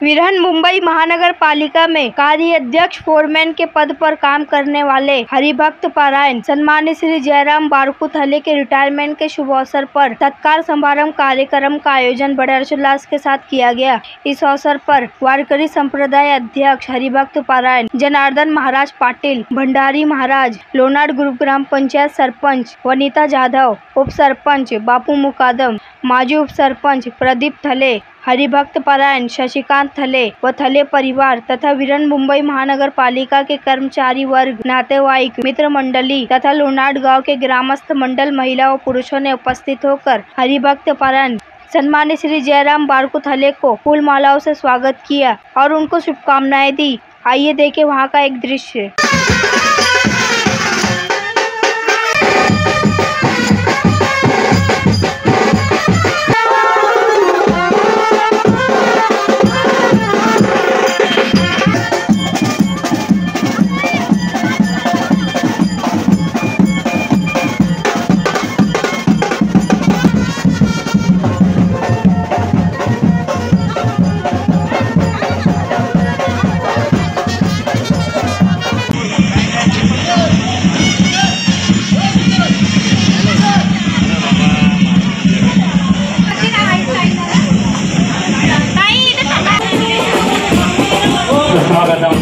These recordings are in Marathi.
विरहन मुंबई महानगर पालिका में कार्याध्यक्ष फोरमैन के पद पर काम करने वाले हरिभक्त पारायण सम्मानित श्री जयराम बारकुथले के रिटायरमेंट के शुभ अवसर पर तत्काल समारंभ कार्यक्रम का आयोजन बड़े हर्षोल्लास के साथ किया गया। इस अवसर पर वारकरी संप्रदाय अध्यक्ष हरिभक्त पारायण जनार्दन महाराज पाटिल, भंडारी महाराज, लोनाड गुरुग्राम पंचायत सरपंच वनिता जाधव, उप सरपंच बापू मुकादम, माजी उप सरपंच प्रदीप थले, हरिभक्त पारायण शशिकांत थले व थले परिवार तथा विरहन मुंबई महानगर पालिका के कर्मचारी वर्ग, नातेवाईक, मित्र मंडली तथा लोनाड गांव के ग्रामस्थ मंडल, महिला व पुरुषों ने उपस्थित होकर हरिभक्त पारायण सम्मानित श्री जयराम बारकुथले को फूल मालाओं से स्वागत किया और उनको शुभकामनाएं दी। आइए देखें वहां का एक दृश्य।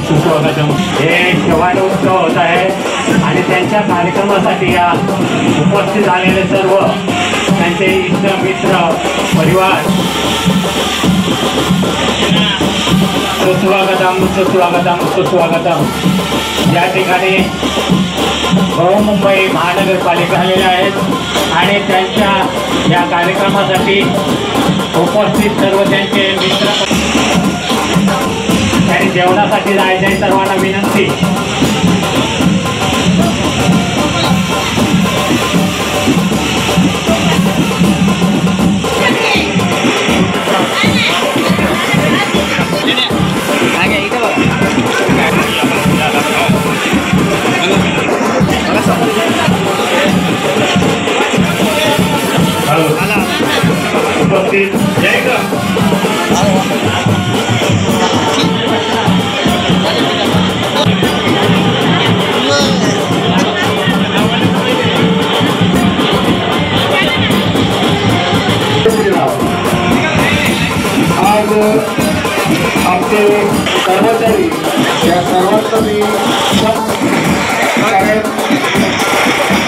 सुस्वागतम हे शेवाळी उत्सव होत आहे आणि त्यांच्या कार्यक्रमासाठी या उपस्थित झालेले सर्व त्यांचे इष्ट मित्र परिवार सुस्वागतम सुस्वागतम सुस्वागतम। या ठिकाणी मुंबई महानगरपालिका आलेले आहेत आणि त्यांच्या या कार्यक्रमासाठी उपस्थित सर्व त्यांचे मित्र त्यांनी जेवणासाठी जायचे सर्वांना विनंती। उपस्थित आमचे कर्मचारी या सर्वांचं मी कारण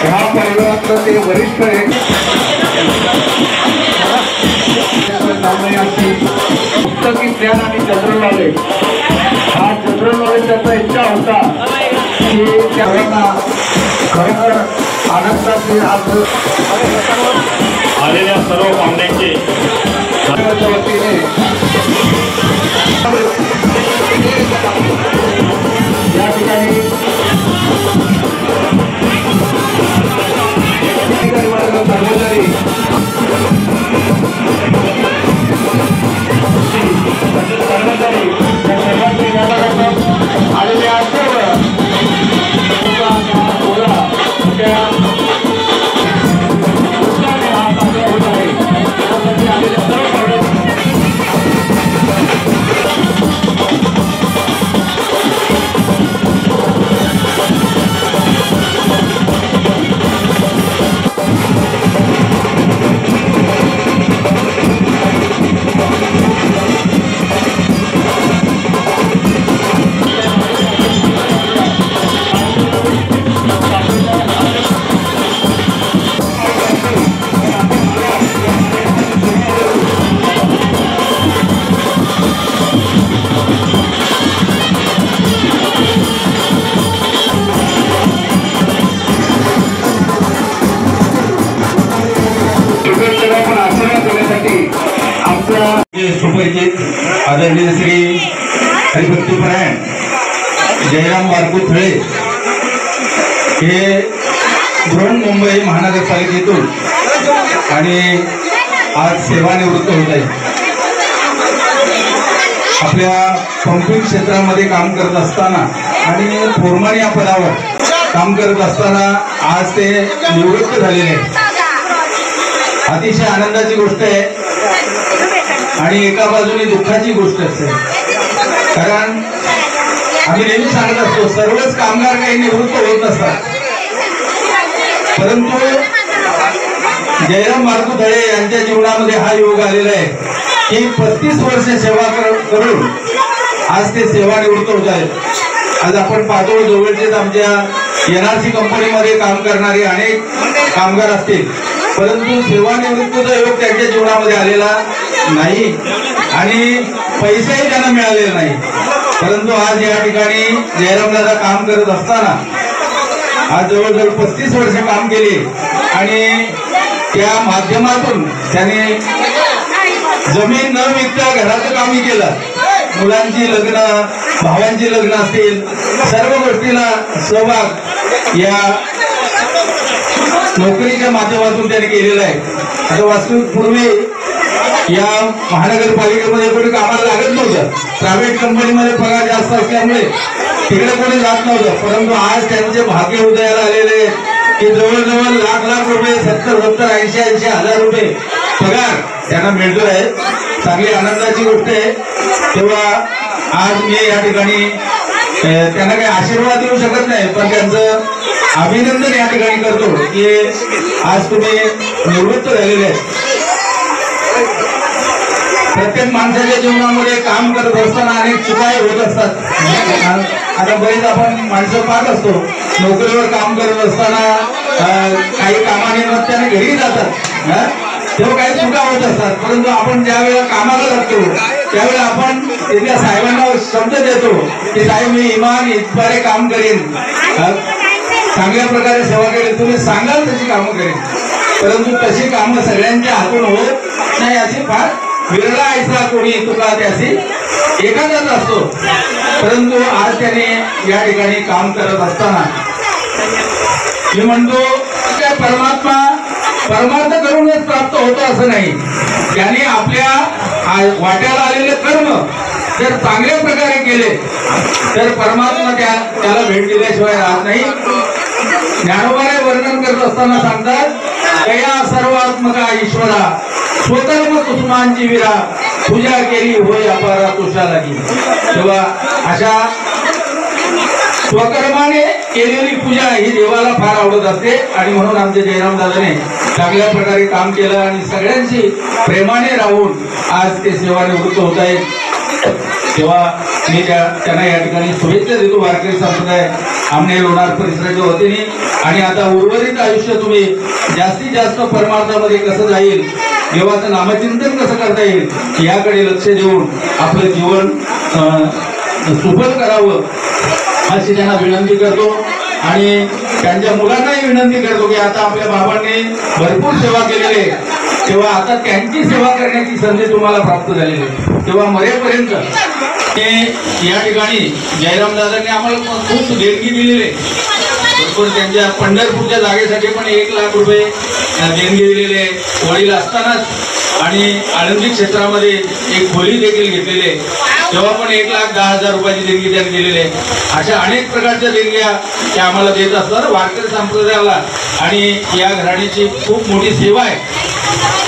ह्या परिवारातलं ते वरिष्ठ आहे। पुस्तकी ज्ञान आणि जनरल नॉलेज हा जनरल नॉलेज त्याचा इच्छा होता की त्यांना खरोखर आनंदात आलेल्या सर्व पाहुण्यांचे वतीने या ठिकाणी कर्मचारी आलेल्या आदरणीय श्री हरिभक्त पारायण जयराम बारकुथले हे विरहन मुंबई महानगरपालिकेतून आणि आज सेवानिवृत्त होत आहे। आपल्या पंपिंग क्षेत्रामध्ये काम करत असताना आणि फोरमॅन या पदावर काम करत असताना आज ते निवृत्त झालेले आहेत। अतिशय आनंदाची गोष्ट आहे आणि एका बाजूने दुःखाची गोष्ट असते। कारण आम्ही नेहमी सांगत असतो सर्वच कामगार काही निवृत्त होत नसतात, परंतु जयराम बारकू थळे यांच्या जीवनामध्ये हा योग आलेला आहे की 35 वर्ष सेवा करून आज ते सेवानिवृत्त होत आहेत। आज आपण पाहतो जवळचेच आमच्या NRC कंपनीमध्ये काम करणारे अनेक कामगार असतील, परंतु सेवानिवृत्तीचा योग त्यांच्या जीवनामध्ये आलेला नाही आणि पैसाही त्यांना मिळालेला नाही। परंतु आज या ठिकाणी जयरामदादा काम करत असताना आज जवळजवळ 35 वर्ष काम केले आणि त्या माध्यमातून त्याने जमीन न विकता घराचं कामही केलं। मुलांची लग्न, भावांची लग्न असतील, सर्व गोष्टीला सहभाग या नोकरीच्या माध्यमातून त्याने केलेला आहे। आता वास्तविक पूर्वी या महानगरपालिकेमध्ये कोणी कामाला लागत नव्हतं, प्रायव्हेट कंपनीमध्ये पगार जास्त असल्यामुळे तिकडे कोणी जात नव्हतं, परंतु आज त्यांचे भाग्य उदयाला आलेले की जवळजवळ लाख रुपये 70, 80 हजार रुपये पगार त्यांना मिळतो आहे। चांगली आनंदाची गोष्ट आहे। तेव्हा आज मी या ठिकाणी त्यांना काही आशीर्वाद देऊ शकत नाही, पण त्यांचं अभिनंदन या ठिकाणी करतो की आज तुम्ही निवृत्त झालेले आहेत। प्रत्येक माणसाच्या जीवनामध्ये काम करत असताना अनेक चुकाही होत असतात। आता बरेच आपण माणसं पाहत असतो नोकरीवर काम करत असताना काही कामानिमित्ताने घरी जातात, तेव्हा काही चुका होत असतात, परंतु आपण ज्या वेळेला कामाला लागतो त्यावेळेला आपण तिथल्या साहेबांना शब्द देतो की साहेब मी इमान इतबारे काम करेन, चांगल्या प्रकारे सेवा करेन, तुम्ही सांगाल तशी कामं करेन, परंतु तशी कामं सगळ्यांच्या हातून होत नाही। अशी फार विरळा ऐसा कोणी तुका त्याशी एखादाच असतो, परंतु आज त्याने या ठिकाणी काम करत असताना मी म्हणतो त्या परमार्थ करूनच प्राप्त होतो असं नाही। त्याने आपल्या वाट्याला आलेले कर्म जर चांगल्या प्रकारे केले तर परमात्मा त्याला भेट दिल्याशिवाय राहत नाही। ज्ञानोबाने वर्णन करत असताना सांगतात कया सर्वात्मका ईश्वरा स्वकर्म कुसुमांची विरा पूजा केली होय अपारा तुषा लागी। तेव्हा अशा स्वकर्माने केलेली पूजा ही देवाला फार आवडत असते आणि म्हणून आमच्या जयराम दादाने चांगल्या प्रकारे काम केलं आणि सगळ्यांशी प्रेमाने राहून आज ते सेवानिवृत्त होत आहेत। तेव्हा मी त्यांना या ठिकाणी शुभेच्छा देतो वारकरी संप्रदाय आमने लोणार परिसराच्या वतीने। आणि आता उर्वरित आयुष्य तुम्ही जास्तीत जास्त परमार्थामध्ये कसं जाईल, देवाचं नामचिंतन कसं करता येईल याकडे लक्ष देऊन आपलं जीवन सुफल करावं अशी त्यांना विनंती करतो आणि त्यांच्या मुलांनाही विनंती करतो की आता आपल्या बाबांनी भरपूर सेवा केलेली आहे, तेव्हा आता त्यांची सेवा करण्याची संधी तुम्हाला प्राप्त झालेली आहे। तेव्हा मरेपर्यंत ते या ठिकाणी जयराम दादांनी आम्हाला खूप देणगी दिलेली आहे, भरपूर त्यांच्या पंढरपूरच्या जागेसाठी पण 1 लाख रुपये देणगी दिलेले आहे वडील असतानाच आणि आळंदी क्षेत्रामध्ये एक खोली देखील घेतलेली आहे, तेव्हा पण 1,10,000 रुपयाची देणगी त्यांनी दिलेली आहे। अशा अनेक प्रकारच्या देणग्या त्या आम्हाला देत असतात वारकरी संप्रदायाला आणि या घराण्याची खूप मोठी सेवा आहे।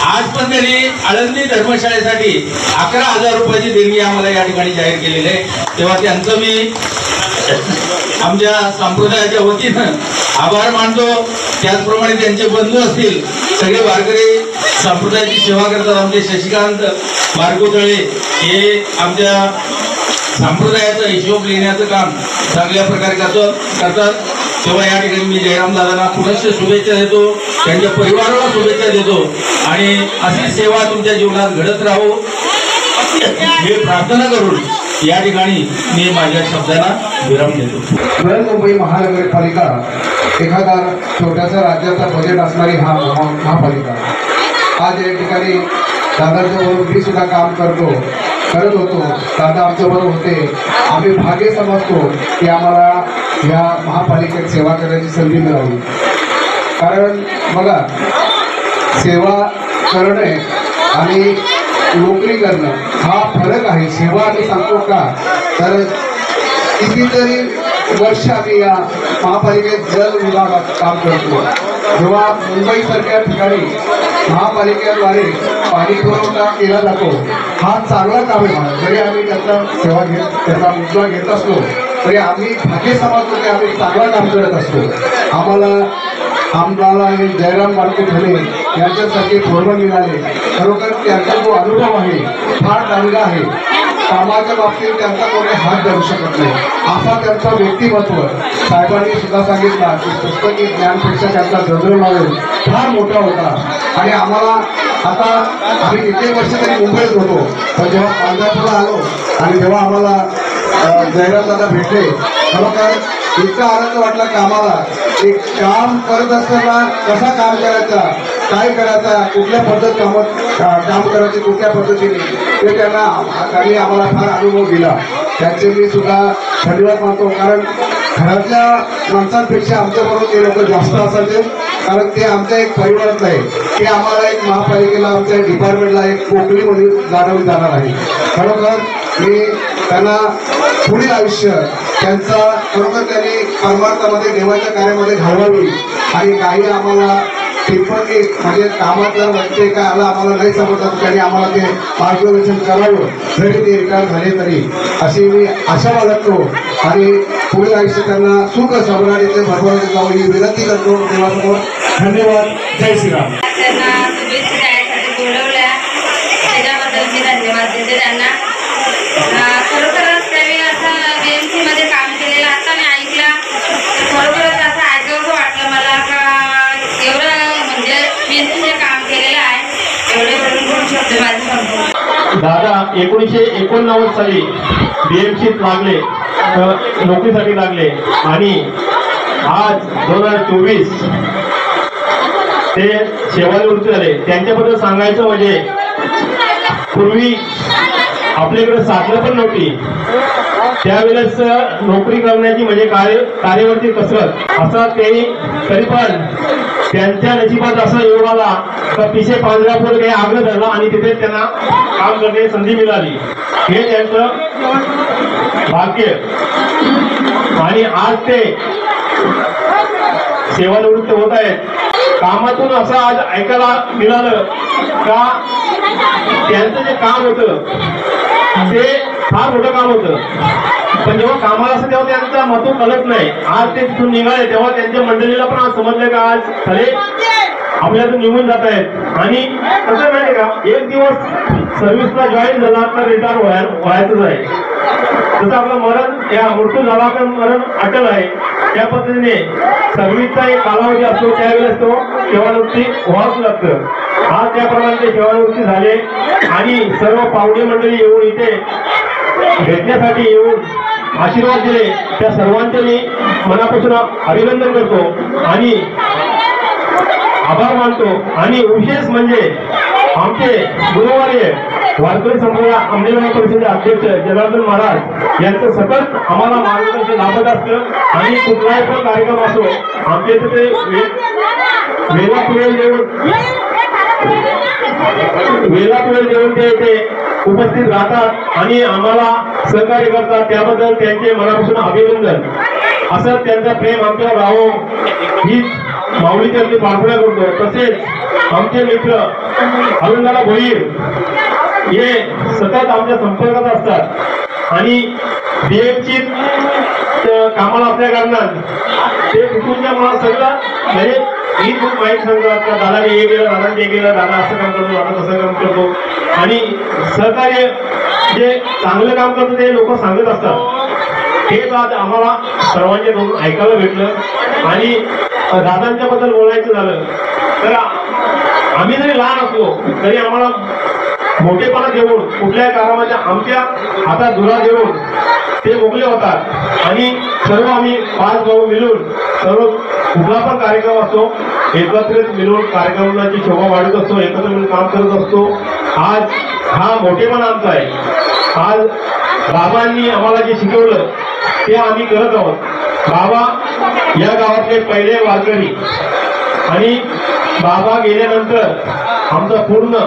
आज पण त्यांनी आळंदी धर्मशाळेसाठी 11,000 रुपयाची देणगी आम्हाला या ठिकाणी जाहीर केलेली आहे, तेव्हा त्यांचं मी आमच्या संप्रदायाच्या वतीनं आभार मानतो। त्याचप्रमाणे त्यांचे बंधू असतील सगळे वारकरी संप्रदायाची सेवा करतात, आमचे शशिकांत बारकू थळे हे आमच्या संप्रदायाचा हिशोब लिहिण्याचं काम चांगल्या प्रकारे करतात। तेव्हा या ठिकाणी मी जयराम दादांना पुनश्च शुभेच्छा देतो, त्यांच्या परिवाराला शुभेच्छा देतो आणि अशी सेवा तुमच्या जीवनात घडत राहो हे प्रार्थना करून या ठिकाणी मी माझ्या शब्दांना विराम देतो। मुंबई महानगरपालिका एखादा छोट्याशा राज्याचा बजेट असणारी महापालिका आज या ठिकाणी दादांच्या बरोबर मी सुद्धा काम करत होतो। दादा आमच्याबरोबर होते, आम्ही भाग्य समजतो की आम्हाला या महापालिकेत सेवा करण्याची संधी मिळावी। कारण बघा सेवा करणे आणि नोकरी करणं हा फरक आहे। सेवा आम्ही सांगतो का तर कितीतरी वर्ष आम्ही या महापालिकेत जल विभागात काम करतो, जेव्हा मुंबईसारख्या ठिकाणी महापालिकेद्वारे पाणी पुरवठा केला जातो, हा चांगला काम आहे. जरी आम्ही त्याचा मुद्दा घेत असलो तरी आम्ही भाग्य समाजामध्ये आम्ही चांगलं काम करत असतो. आम्हाला जयराम बाळकू ढले यांच्यासारखे फोरमन मिळाले. खरोखर त्यांचा जो अनुभव आहे फार चांगला आहे. कामाच्या बाबतीत त्यांचा कोणी हात धरू शकत नाही असा त्यांचा व्यक्तिमत्व. साहेबांनी सुद्धा सांगितला की पुस्तकी ज्ञानपेक्षा त्यांचा जनरल नॉलेज फार मोठा होता. आणि आम्हाला आता आम्ही कित्येक वर्ष तरी मुंबईत होतो, पण जेव्हा पांढरपूरला आलो आणि जेव्हा आम्हाला जयराम दादा भेटले, खरोखर इतका आनंद वाटला कामाला. एक काम करत असताना कसा काम करायचा, काय करायचा, कुठल्या पद्धत काम करायचे, कुठल्या पद्धतीने ते त्यांनी आम्हाला फार अनुभव दिला. त्यांचे मी सुद्धा धन्यवाद मानतो. कारण घरातल्या माणसांपेक्षा आमच्याबरोबर ते लोक जास्त असायचे. कारण ते आमच्या एक परिवारातलं आहे. ते आम्हाला एक महापालिकेला आमच्या डिपार्टमेंटला एक कोकणीमध्ये जाणवली जाणार आहे. खरोखर मी त्यांना पुढील आयुष्य त्यांचा खरोखर त्यांनी परमार्थामध्ये देवाच्या कार्यामध्ये घालवावी आणि काही आम्हाला टिप्पणी म्हणजे कामातलं म्हणजे काय आला आम्हाला नाही समजत, त्यांनी आम्हाला ते मार्गदर्शन करावं जरी ते रिटायर झाले तरी, अशी मी आशा बाळगतो. आणि पुढील आयुष्य त्यांना सुख समृद्धीचे भरभरून जावं ही विनंती करतो देवासमोर. धन्यवाद. जय श्रीराम. त्यांना शुभेच्छा द्यायसाठी बोलवल्या त्याच्याबद्दल मी धन्यवाद देते त्यांना. खरोखरच त्यांनी असं BMC मध्ये काम केलेलं आता मी ऐकलं तर खरोखरच असं ऐकावं वाटलं मला का एवढं म्हणजे BMC काम केलेलं आहे. एवढे बोलून शब्द माझे संपूर्ण. दादा 1989 साली BMCत लागले, नोकरीसाठी लागले आणि आज 2024 ते सेवानिवृत्त झाले. त्यांच्याबद्दल सांगायचं म्हणजे पूर्वी आपल्याकडे साधनं पण नव्हती. त्यावेळेस नोकरी करण्याची म्हणजे कार्यवरती कसरत असा ते, तरी पण त्यांच्या नशिबात असा योग आला तर पिसे पांढऱ्यापूर काही आग्रह धरला आणि तिथे त्यांना काम करण्याची संधी मिळाली. हे त्यांचं भाग्य. आणि आज ते सेवानिवृत्त होत आहेत. कामातून असं आज ऐकायला मिळालं का त्यांचं जे काम होतं ते फार मोठं काम होतं, पण जेव्हा कामाला असं तेव्हा त्यांचा महत्व कळत नाही. आज ते तिथून निघाले तेव्हा त्यांच्या मंडळीला पण आज समजलं का आज खरे आपल्यातून निघून जात आहेत. आणि कसं माहिती का, एक दिवस सर्व्हिसला जॉईन झाला तर रिटायर व्हायचंच आहे. जसं आपलं मरण या मृत्यू झाला तर मरण अटल आहे, त्या पद्धतीने सर्व्हिसचा एक कालावधी असतो त्यावेळेस तो सेवानिवृत्ती व्हावंच लागतं. आज त्याप्रमाणे ते सेवानिवृत्ती झाले आणि सर्व पाहुणे मंडळी येऊन इथे भेटण्यासाठी येऊन आशीर्वाद दिले. त्या सर्वांचे मी मनापासून अभिनंदन करतो आणि आभार मानतो. आणि विशेष म्हणजे आमचे गुरुवार्य वारकरी संप्रदाय अंमलीपणा परिषदेचे अध्यक्ष जनार्दन महाराज यांचं सतत आम्हाला मार्गदर्शन लाभत असतं. आणि कुठलाही पण कार्यक्रम असो आमच्या इथे वेळापुढे देऊन ते इथे उपस्थित राहतात आणि आम्हाला सहकार्य करतात. त्याबद्दल त्यांचे मनापासून अभिनंदन. असं त्यांचं प्रेम आमच्यावर राहावं ही माऊलीचरणी प्रार्थना करतो. तसेच आमचे मित्र अरुणदादा भोईर हे सतत आमच्या संपर्कात असतात आणि BMC कामाला असल्या कारणात ते कुटुंबच्या मला सगळं म्हणजे ही खूप माहीत सांगतात का दादाने हे केलं, दादाने हे केलं, दादा असं काम करतो, दादा तसं काम करतो. आणि सहकार्य जे चांगलं काम करतो ते लोक सांगत असतात. हेच आज आम्हाला सर्वांच्या कडून ऐकायला भेटलं. आणि दादांच्या बद्दल बोलायचं झालं तर आम्ही जरी लहान असलो तरी आम्हाला मोठेपणा देऊन कुठल्याही कामाच्या आमच्या हातात धुरा देऊन ते मोकळे होतात. आणि सर्व आम्ही 5 भाऊ मिळून सर्व कुठला पण कार्यक्रम असतो एकत्रित मिळून कार्यक्रमाची शोभा वाढत असतो, एकत्र मिळून काम करत असतो. आज हा मोठेपणा आमचा आहे. आज बाबांनी आम्हाला जे शिकवलं ते आम्ही करत आहोत. बाबा या गावातले पहिले वारकरी आणि बाबा गेल्यानंतर आमचा पूर्ण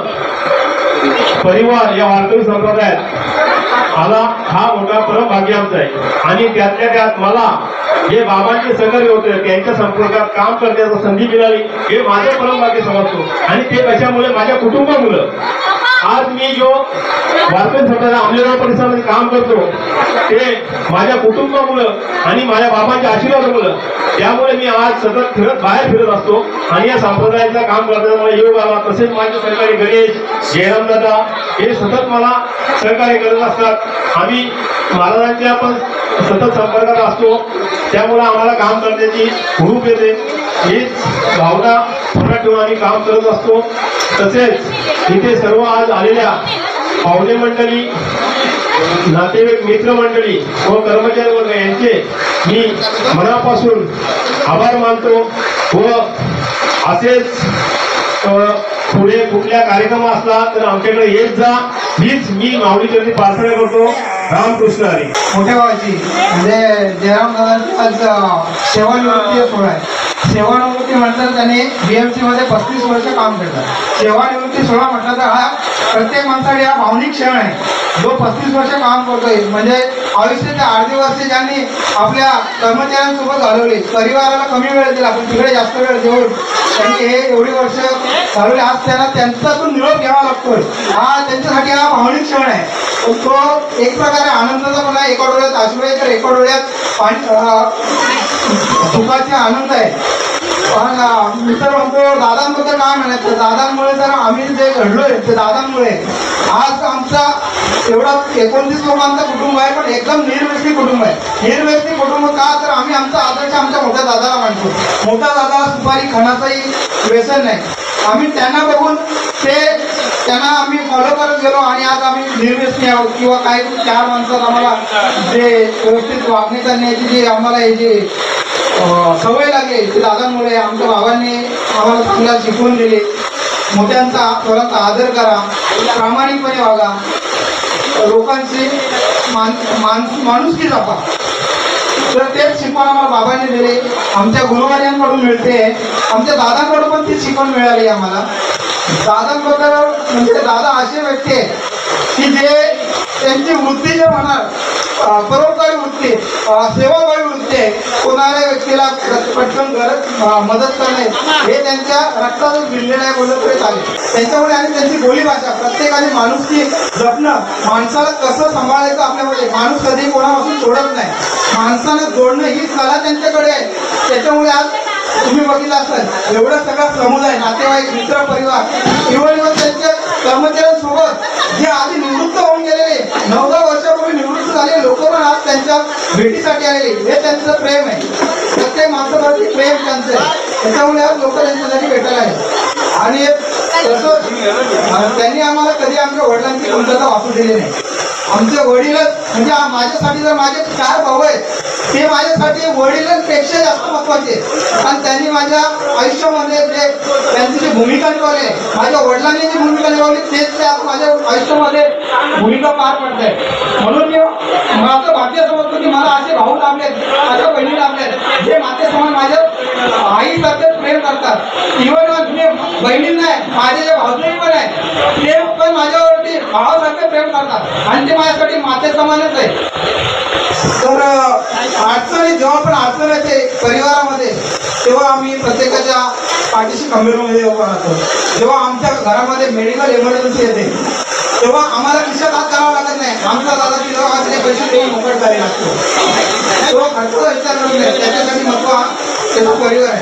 परिवार या वारकरी संप्रदायात आला. हा मोठा परम भाग्य आमचा आहे. आणि त्यातल्या त्यात मला जे बाबांचे सहकारी होते त्यांच्या संपर्कात काम करण्याची संधी मिळाली हे माझं परमभाग्य समजतो. आणि ते कशामुळे माझ्या कुटुंबामुळं आज मी जो वारकरी संप्रदाय आंबेगाव परिसरामध्ये काम करतो ते माझ्या कुटुंबामुळं आणि माझ्या बाबांच्या आशीर्वादामुळं. त्यामुळे मी आज सतत बाहेर फिरत असतो आणि या संप्रदायाचं काम करताना मला योग आला. तसेच माझे सहकारी गणेश, जयराम दादा हे सतत मला सहकार्य करत असतात. आम्ही महाराजांच्या पण सतत संपर्कात असतो. त्यामुळे आम्हाला काम करण्याची हुरूप येते. ही भावना मनात ठेवून आम्ही काम करत असतो. तसेच इथे सर्व आज आलेल्या पाहुणे मंडळी, नातेवाईक, मित्रमंडळी व कर्मचारी वर्ग यांचे मी मनापासून आभार मानतो. व असेच पुढे कुठल्या कार्यक्रम असला तर आमच्याकडे येत जा हीच मी माऊलीचरणी प्रार्थना करतो. रामकृष्ण हरी. मोठ्या भावाची म्हणजे जयराम दादांची आज सेवानिवृत्ती सोहळा आहे. सेवानिवृत्ती म्हटलं त्याने BMC मध्ये 35 वर्ष काम केलं. सेवानिवृत्ती सोहळा म्हटलं तर हा प्रत्येक माणसासाठी हा भावनिक क्षण आहे. जो 35 वर्ष काम करतोय म्हणजे आयुष्याच्या अर्धी वर्ष ज्यांनी आपल्या कर्मचाऱ्यांसोबत घालवली, परिवाराला कमी वेळ दिला पण तिकडे जास्त वेळ देऊन त्यांनी हे एवढी वर्ष घालवली. आज त्यांना त्यांच्यातून निरोप घ्यावा लागतोय. हा त्यांच्यासाठी हा भावनिक क्षण आहे. तो एक प्रकारे आनंदाचा पण आहे. एका डोळ्यात अश्रू आहे तर एका डोळ्यात सुखाचे आनंद आहे. पण मित्र म्हणतो दादांबद्दल काय म्हणायचं, दादांमुळे तर आम्ही जे घडलोय ते दादांमुळे. आज आमचा एवढा 29 लोकांचा कुटुंब आहे पण एकदम निर्व्यसनी कुटुंब आहे. निर्व्यसनी कुटुंब का तर आम्ही आमचा आदर्श आमच्या मोठ्या दादाला मानतो. मोठा दादा सुपारी खाण्याचंही व्यसन नाही. आम्ही त्यांना बघून त्यांना आम्ही फॉलो करत गेलो आणि आज आम्ही निर्व्यसनी आहोत. किंवा काही 4 माणसात आम्हाला जे व्यवस्थित वागणी करण्याची जी आम्हाला हे जी सवय लागेल ती दादांमुळे. आमच्या बाबांनी आम्हाला चांगला शिकवून दिली. मोठ्यांचा थोरांचा आदर करा, प्रामाणिकपणे वागा, लोकांची माणुसकी जपा. तर तेच शिकवण आम्हाला बाबांनी दिली. आमच्या गुरुवार्यांकडून मिळते. आमच्या दादांकडून पण ती शिकवण मिळाली आम्हाला. दादांबद्दल म्हणजे दादा असे व्यक्ती आहे की जे त्यांची वृत्ती जे म्हणाल परोपकारी वृत्ती, सेवाभावी वृत्ती आहे. कोणाऱ्या व्यक्तीला पटकन मदत करणे हे त्यांच्या रक्तातच भिडलेलं आहे बोलत तरी चालेल. त्याच्यामुळे आणि त्यांची बोलीभाषा प्रत्येकाने माणुसकी जपणं, माणसाला कसं सांभाळायचं आपल्यामध्ये. माणूस कधी कोणापासून सोडत नाही. माणसानं जोडणं ही कला त्यांच्याकडे आहे. त्याच्यामुळे आज तुम्ही बघितलं असाल एवढा सगळा समुदाय, नातेवाईक, मित्र परिवार इव्हन त्यांच्या कर्मचाऱ्यांसोबत जे आधी निवृत्त होऊन गेलेले 9-10 वर्षापूर्वी निवृत्त झाले लोक पण आज त्यांच्या भेटीसाठी आलेले. हे त्यांचं प्रेम आहे. प्रत्येक माणसावरती प्रेम त्यांचं आहे. त्याच्यामुळे आज लोक त्यांच्यासाठी भेटायला आहेत. आणि तसं त्यांनी आम्हाला कधी आमच्या वडिलांची कोणत्याचा वापरू दिले नाही. आमचे वडीलच म्हणजे माझ्यासाठी जर माझे 4 भाऊ आहेत ते माझ्यासाठी वडिलांपेक्षा जास्त महत्वाचे. आणि त्यांनी माझ्या आयुष्यामध्ये जे त्यांची जी भूमिका निभावली, माझ्या वडिलांनी जी भूमिका निभावली तेच ते आज माझ्या आयुष्यामध्ये भूमिका पार पडत आहे. म्हणून मी माझं भाग्य समजतो की मला असे भाऊ लाभलेत, माझ्या बहिणी लाभलेत जे माझे समान माझ्या आईसारखे प्रेम करतात. इव्हन मी बहिणींना आहे, माझे जे भाऊजी पण आहे ते पण माझ्यावरती भावासारखे प्रेम करतात आणि ते माझ्यासाठी माते समानच आहे. तर अडचणी जेव्हा पण अडचण येते परिवारामध्ये तेव्हा आम्ही प्रत्येकाच्या पाठीशी खंबीरमध्ये उभा राहतो. जेव्हा आमच्या घरामध्ये मेडिकल इमर्जन्सी येते तेव्हा आम्हाला खिशात हात करावा लागत नाही. आमचा दादा तिथे पैसे देऊन मोकट झाले लागतो. तो खर्चाचा विचार करत नाही. त्याच्यासाठी महत्व त्याचा परिवार आहे.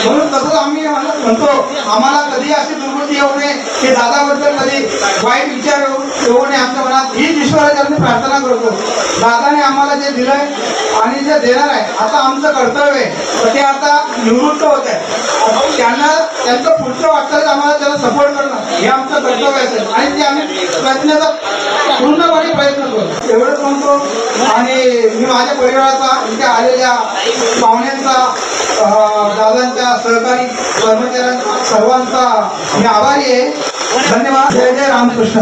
म्हणून तसंच आम्ही म्हणतो आम्हाला कधी अशी दुर्गती येऊ नये की दादाबद्दल कधी वाईट विचार येऊ नये आमच्या मनात. हीच ईश्वराच्या प्रार्थना करतो. दादाने आम्हाला जे दिलंय आणि जे देणार आहे आता आमचं कर्तव्य आहे ते आता निवृत्त होत आहे. त्यांना त्यांचं पुढचं वाटतं आम्हाला त्याला सपोर्ट करणं हे आमचं कर्तव्य असेल आणि ते आम्ही प्रयत्नाचा पूर्णपणे प्रयत्न करतो. एवढंच म्हणतो. आणि मी माझ्या परिवाराचा इथे आलेल्या पाहुण्यांचा, दादांच्या सहकारी कर्मचाऱ्यांचा सर्वांचा मी आभारी आहे. धन्यवाद. जय जय रामकृष्ण.